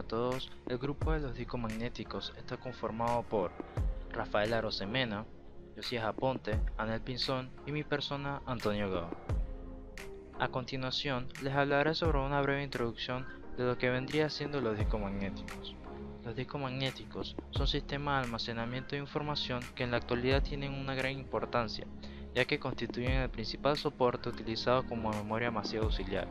todos. El grupo de los discos magnéticos está conformado por Rafael Arosemena, Josías Aponte, Anel Pinzón y mi persona Antonio Gao. A continuación, les hablaré sobre una breve introducción de lo que vendría siendo los discos magnéticos. Los discos magnéticos son sistemas de almacenamiento de información que en la actualidad tienen una gran importancia, ya que constituyen el principal soporte utilizado como memoria masiva auxiliar.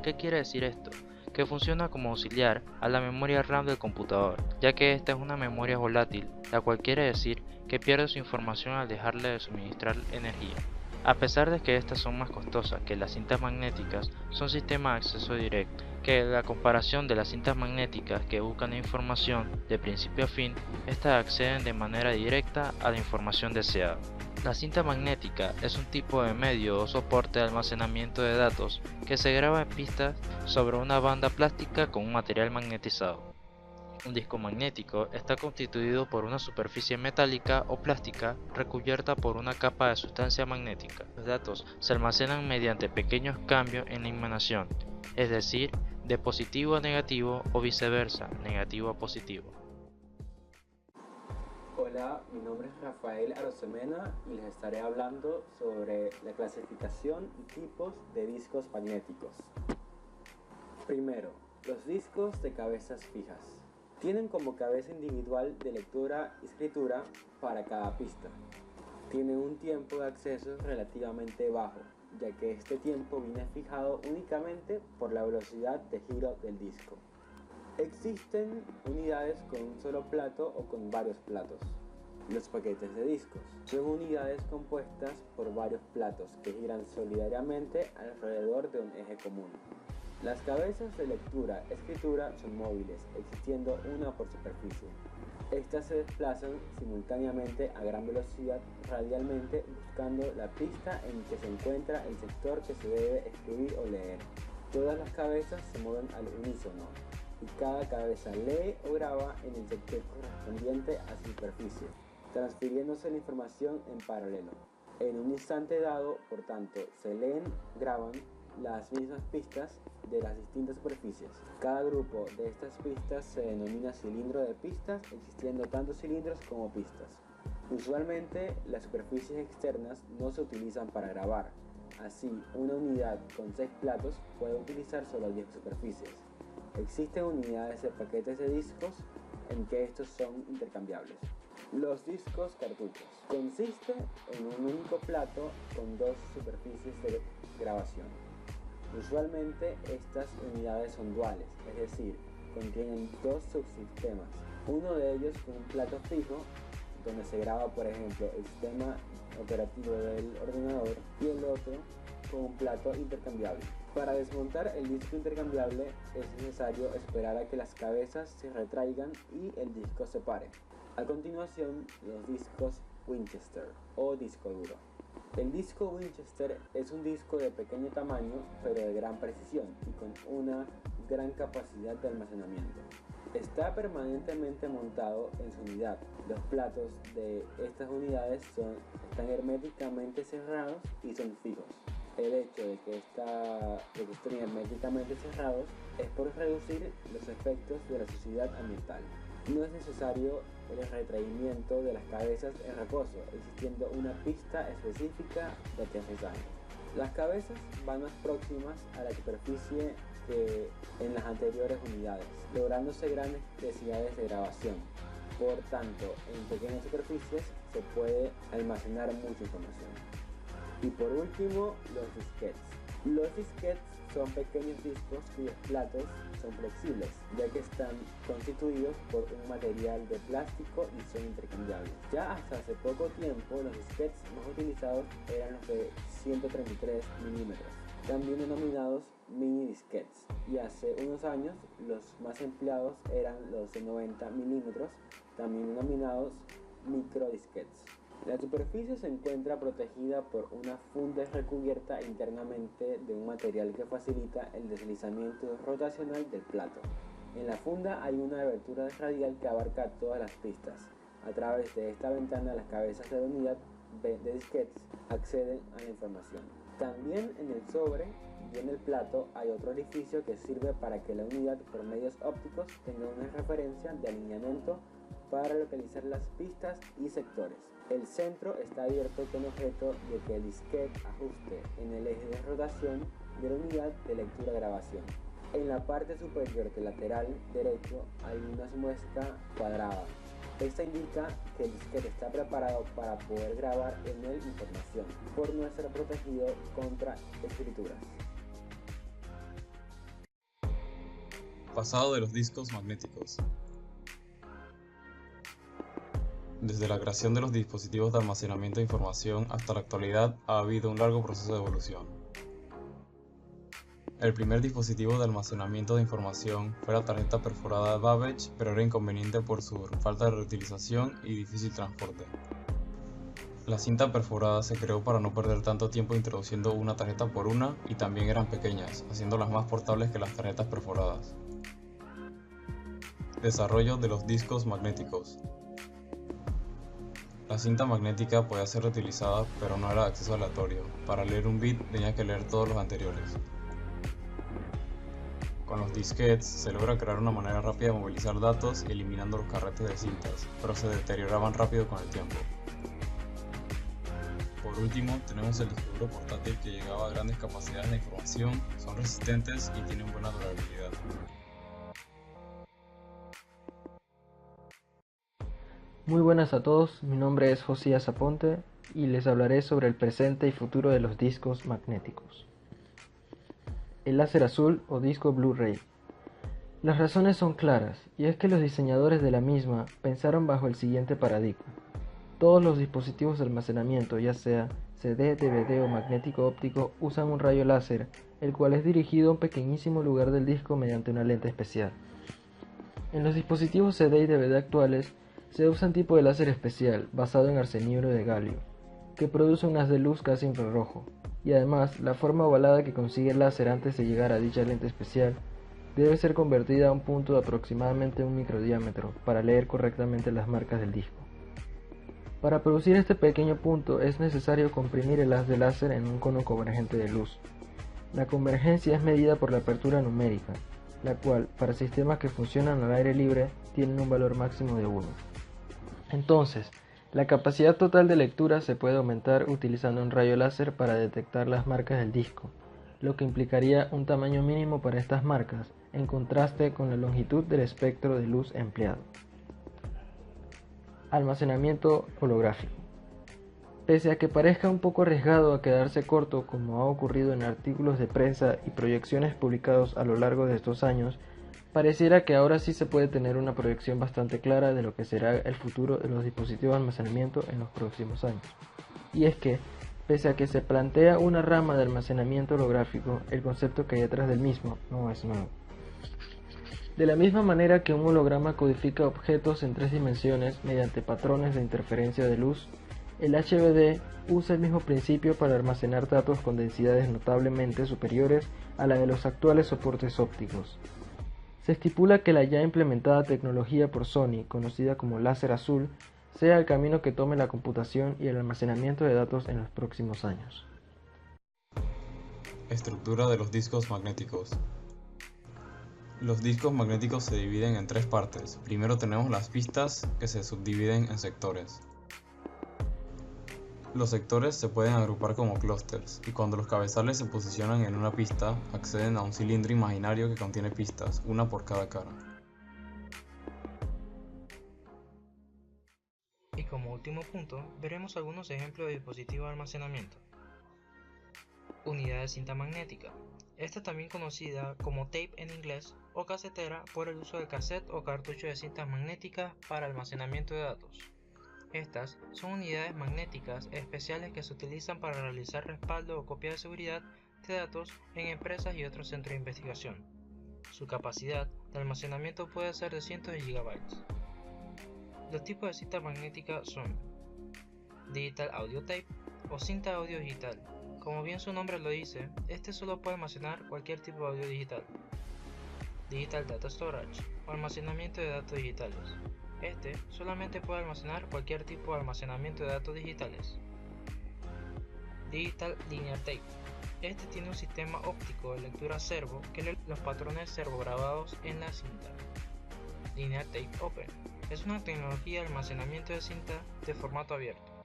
¿Qué quiere decir esto? Que funciona como auxiliar a la memoria RAM del computador, ya que esta es una memoria volátil, la cual quiere decir que pierde su información al dejarle de suministrar energía. A pesar de que estas son más costosas que las cintas magnéticas, son sistemas de acceso directo, que la comparación de las cintas magnéticas que buscan la información de principio a fin, estas acceden de manera directa a la información deseada. La cinta magnética es un tipo de medio o soporte de almacenamiento de datos que se graba en pistas sobre una banda plástica con un material magnetizado. Un disco magnético está constituido por una superficie metálica o plástica recubierta por una capa de sustancia magnética. Los datos se almacenan mediante pequeños cambios en la emanación, es decir, de positivo a negativo o viceversa, negativo a positivo. Hola, mi nombre es Rafael Arosemena y les estaré hablando sobre la clasificación y tipos de discos magnéticos. Primero, los discos de cabezas fijas. Tienen como cabeza individual de lectura y escritura para cada pista. Tienen un tiempo de acceso relativamente bajo, ya que este tiempo viene fijado únicamente por la velocidad de giro del disco. Existen unidades con un solo plato o con varios platos. Los paquetes de discos son unidades compuestas por varios platos que giran solidariamente alrededor de un eje común. Las cabezas de lectura-escritura son móviles, existiendo una por superficie. Estas se desplazan simultáneamente a gran velocidad radialmente buscando la pista en que se encuentra el sector que se debe escribir o leer. Todas las cabezas se mueven al unísono y cada cabeza lee o graba en el sector correspondiente a su superficie, transfiriéndose la información en paralelo. En un instante dado, por tanto, se leen, graban las mismas pistas de las distintas superficies. Cada grupo de estas pistas se denomina cilindro de pistas, existiendo tanto cilindros como pistas. Usualmente, las superficies externas no se utilizan para grabar. Así, una unidad con 6 platos puede utilizar solo 10 superficies. Existen unidades de paquetes de discos en que estos son intercambiables. Los discos cartuchos. Consiste en un único plato con 2 superficies de grabación. Usualmente estas unidades son duales, es decir, contienen 2 subsistemas. Uno de ellos con un plato fijo, donde se graba por ejemplo el sistema operativo del ordenador, y el otro con un plato intercambiable. Para desmontar el disco intercambiable es necesario esperar a que las cabezas se retraigan y el disco se pare. A continuación, los discos Winchester o disco duro. El disco Winchester es un disco de pequeño tamaño pero de gran precisión y con una gran capacidad de almacenamiento. Está permanentemente montado en su unidad. Los platos de estas unidades están herméticamente cerrados y son fijos. El hecho de que estén herméticamente cerrados es por reducir los efectos de la suciedad ambiental. No es necesario el retraimiento de las cabezas en reposo, existiendo una pista específica de aterrizaje. Las cabezas van más próximas a la superficie que en las anteriores unidades, lográndose grandes densidades de grabación. Por tanto, en pequeñas superficies se puede almacenar mucha información. Y por último, los disquetes. Los disquetes son pequeños discos cuyos platos son flexibles, ya que están constituidos por un material de plástico y son intercambiables. Ya hasta hace poco tiempo, los disquetes más utilizados eran los de 133 milímetros, también denominados mini disquetes, y hace unos años los más empleados eran los de 90 milímetros, también denominados micro disquetes. La superficie se encuentra protegida por una funda recubierta internamente de un material que facilita el deslizamiento rotacional del plato. En la funda hay una abertura radial que abarca todas las pistas. A través de esta ventana las cabezas de la unidad de disquetes acceden a la información. También en el sobre y en el plato hay otro orificio que sirve para que la unidad por medios ópticos tenga una referencia de alineamiento para localizar las pistas y sectores. El centro está abierto con objeto de que el disquete ajuste en el eje de rotación de la unidad de lectura-grabación. En la parte superior del lateral derecho hay una muesca cuadrada. Esta indica que el disquete está preparado para poder grabar en él información, por no ser protegido contra escrituras. Pasado de los discos magnéticos. Desde la creación de los dispositivos de almacenamiento de información hasta la actualidad ha habido un largo proceso de evolución. El primer dispositivo de almacenamiento de información fue la tarjeta perforada Babbage, pero era inconveniente por su falta de reutilización y difícil transporte. La cinta perforada se creó para no perder tanto tiempo introduciendo una tarjeta por una y también eran pequeñas, haciéndolas más portables que las tarjetas perforadas. Desarrollo de los discos magnéticos. La cinta magnética podía ser reutilizada, pero no era de acceso aleatorio. Para leer un bit tenía que leer todos los anteriores. Con los disquetes se logra crear una manera rápida de movilizar datos eliminando los carretes de cintas, pero se deterioraban rápido con el tiempo. Por último, tenemos el disco duro portátil que llegaba a grandes capacidades de información, son resistentes y tienen buena durabilidad. Muy buenas a todos, mi nombre es Josías Aponte y les hablaré sobre el presente y futuro de los discos magnéticos. El láser azul o disco Blu-ray. Las razones son claras, y es que los diseñadores de la misma pensaron bajo el siguiente paradigma. Todos los dispositivos de almacenamiento, ya sea CD, DVD o magnético óptico, usan un rayo láser, el cual es dirigido a un pequeñísimo lugar del disco mediante una lente especial. En los dispositivos CD y DVD actuales, se usa un tipo de láser especial, basado en arsenuro de galio, que produce un haz de luz casi infrarrojo, y además la forma ovalada que consigue el láser antes de llegar a dicha lente especial debe ser convertida a un punto de aproximadamente un microdiámetro para leer correctamente las marcas del disco. Para producir este pequeño punto es necesario comprimir el haz de láser en un cono convergente de luz. La convergencia es medida por la apertura numérica, la cual, para sistemas que funcionan al aire libre, tiene un valor máximo de 1. Entonces, la capacidad total de lectura se puede aumentar utilizando un rayo láser para detectar las marcas del disco, lo que implicaría un tamaño mínimo para estas marcas, en contraste con la longitud del espectro de luz empleado. Almacenamiento holográfico. Pese a que parezca un poco arriesgado a quedarse corto, como ha ocurrido en artículos de prensa y proyecciones publicados a lo largo de estos años, pareciera que ahora sí se puede tener una proyección bastante clara de lo que será el futuro de los dispositivos de almacenamiento en los próximos años. Y es que, pese a que se plantea una rama de almacenamiento holográfico, el concepto que hay detrás del mismo no es nuevo. De la misma manera que un holograma codifica objetos en 3 dimensiones mediante patrones de interferencia de luz, el HBD usa el mismo principio para almacenar datos con densidades notablemente superiores a la de los actuales soportes ópticos. Se estipula que la ya implementada tecnología por Sony, conocida como láser azul, sea el camino que tome la computación y el almacenamiento de datos en los próximos años. Estructura de los discos magnéticos. Los discos magnéticos se dividen en 3 partes. Primero tenemos las pistas, que se subdividen en sectores. Los sectores se pueden agrupar como clústeres, y cuando los cabezales se posicionan en una pista, acceden a un cilindro imaginario que contiene pistas, una por cada cara. Y como último punto, veremos algunos ejemplos de dispositivos de almacenamiento. Unidad de cinta magnética. Esta también conocida como tape en inglés o casetera por el uso de cassette o cartucho de cintas magnéticas para almacenamiento de datos. Estas son unidades magnéticas especiales que se utilizan para realizar respaldo o copia de seguridad de datos en empresas y otros centros de investigación. Su capacidad de almacenamiento puede ser de cientos de gigabytes. Los tipos de cinta magnética son Digital Audio Tape o cinta audio digital. Como bien su nombre lo dice, este solo puede almacenar cualquier tipo de audio digital. Digital Data Storage o almacenamiento de datos digitales. Este solamente puede almacenar cualquier tipo de almacenamiento de datos digitales. Digital Linear Tape Este tiene un sistema óptico de lectura servo que lee los patrones servograbados en la cinta. Linear Tape Open es una tecnología de almacenamiento de cinta de formato abierto.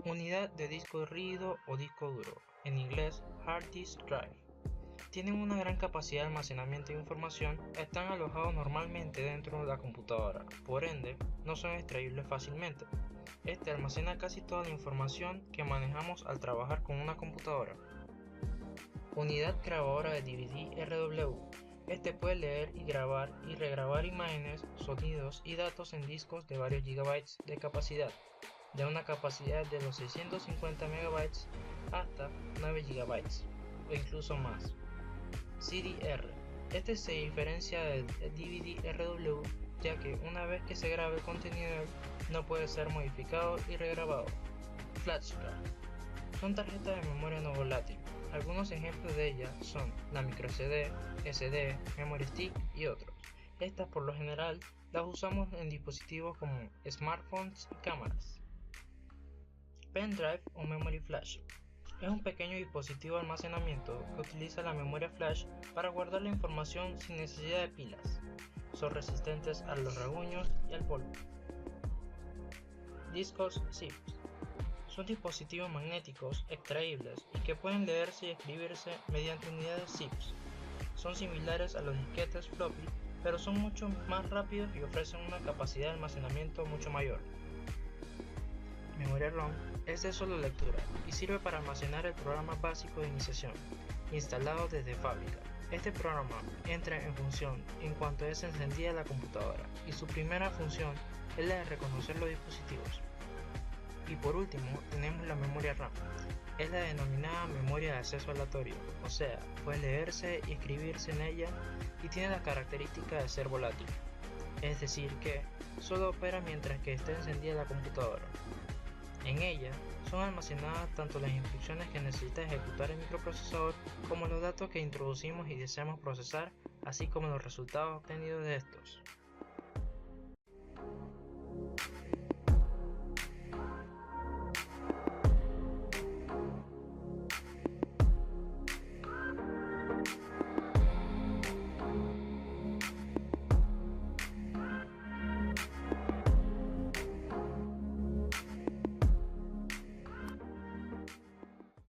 Unidad de disco rígido o disco duro, en inglés Hard Disk Drive. Tienen una gran capacidad de almacenamiento de información, están alojados normalmente dentro de la computadora, por ende no son extraíbles fácilmente. Este almacena casi toda la información que manejamos al trabajar con una computadora. Unidad grabadora de DVD RW. Este puede leer y grabar y regrabar imágenes, sonidos y datos en discos de varios gigabytes de capacidad, de una capacidad de los 650 MB hasta 9 GB o incluso más. CD-R. Este se diferencia del DVD RW ya que una vez que se grabe el contenido no puede ser modificado y regrabado. Flashcard. Son tarjetas de memoria no volátil. Algunos ejemplos de ellas son la microSD, SD, memory stick y otros. Estas por lo general las usamos en dispositivos como smartphones y cámaras. Pendrive o memory flash. Es un pequeño dispositivo de almacenamiento que utiliza la memoria flash para guardar la información sin necesidad de pilas. Son resistentes a los rasguños y al polvo. Discos ZIP. Son dispositivos magnéticos extraíbles y que pueden leerse y escribirse mediante unidades ZIPs. Son similares a los disquetes floppy, pero son mucho más rápidos y ofrecen una capacidad de almacenamiento mucho mayor. Memoria ROM es de solo lectura y sirve para almacenar el programa básico de iniciación, instalado desde fábrica. Este programa entra en función en cuanto es encendida la computadora y su primera función es la de reconocer los dispositivos. Y por último tenemos la memoria RAM, es la denominada memoria de acceso aleatorio, o sea, puede leerse y escribirse en ella y tiene la característica de ser volátil, es decir que solo opera mientras que esté encendida la computadora. En ella son almacenadas tanto las instrucciones que necesita ejecutar el microprocesador como los datos que introducimos y deseamos procesar, así como los resultados obtenidos de estos.